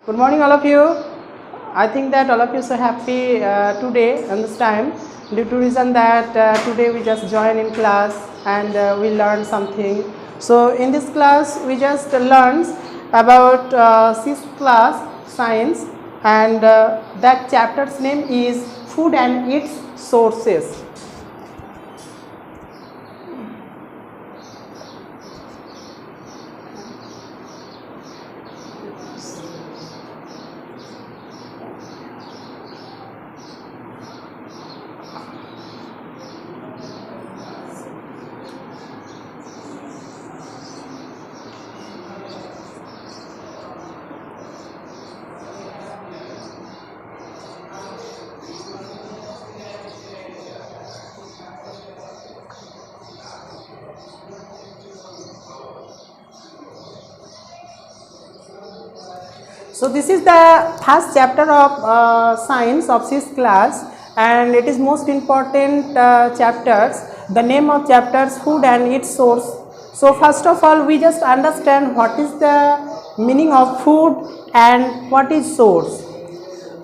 Good morning, all of you. I think that all of you are so happy today and this time due to reason that today we just join in class and we learn something. So in this class we just learn about sixth class science and that chapter's name is food and its sources. So this is the first chapter of science of sixth class and it is most important chapters. The name of chapters food and its source. So first of all we just understand what is the meaning of food and what is source.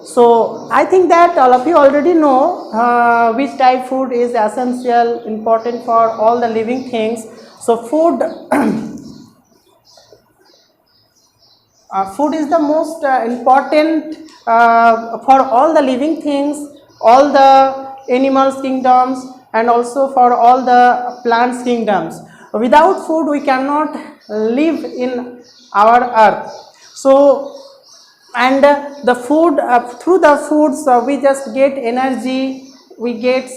So I think that all of you already know which type food is essential, important for all the living things. So food food is the most important for all the living things, all the animals kingdoms and also for all the plants kingdoms. Without food we cannot live in our earth. So and the food through the foods we just get energy, we get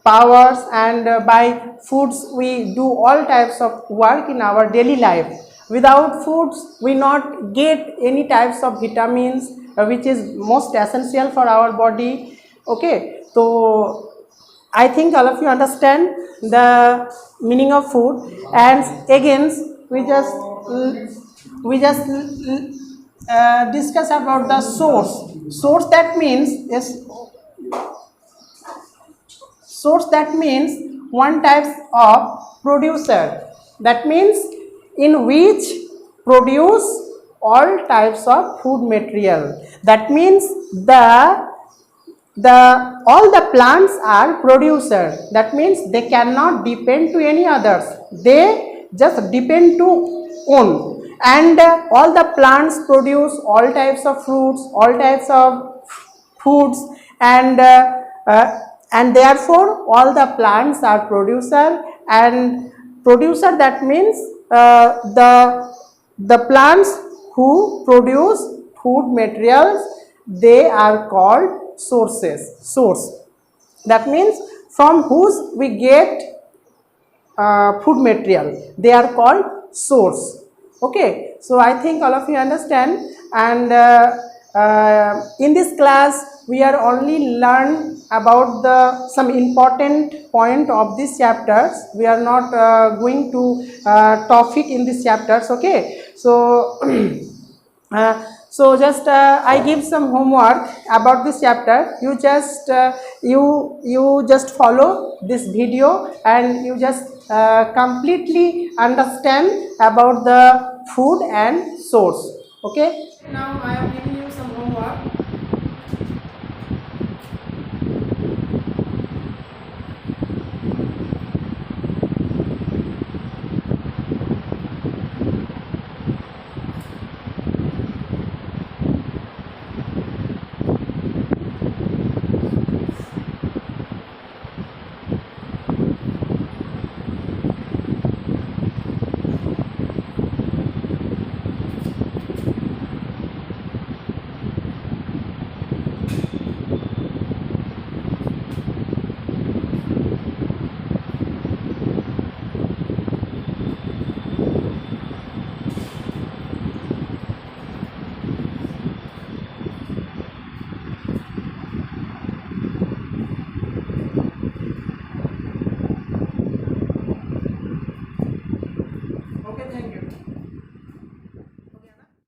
powers and by foods we do all types of work in our daily life. Without foods we not get any types of vitamins which is most essential for our body. Okay, so I think all of you understand the meaning of food and again we just discuss about the source. Source that means one type of producer, that means in which produce all types of food material. That means all the plants are producer, that means they cannot depend to any others, they just depend to own. And all the plants produce all types of fruits, all types of foods and therefore all the plants are producer. And producer, that means the plants who produce food materials, they are called source, that means from whose we get food material, they are called source. Okay, so I think all of you understand and in this class we are only learn about the some important point of these chapters. We are not going to topic in these chapters. Okay, so so just I give some homework about this chapter. You just you just follow this video and you just completely understand about the food and source. Okay, now I am giving you some homework.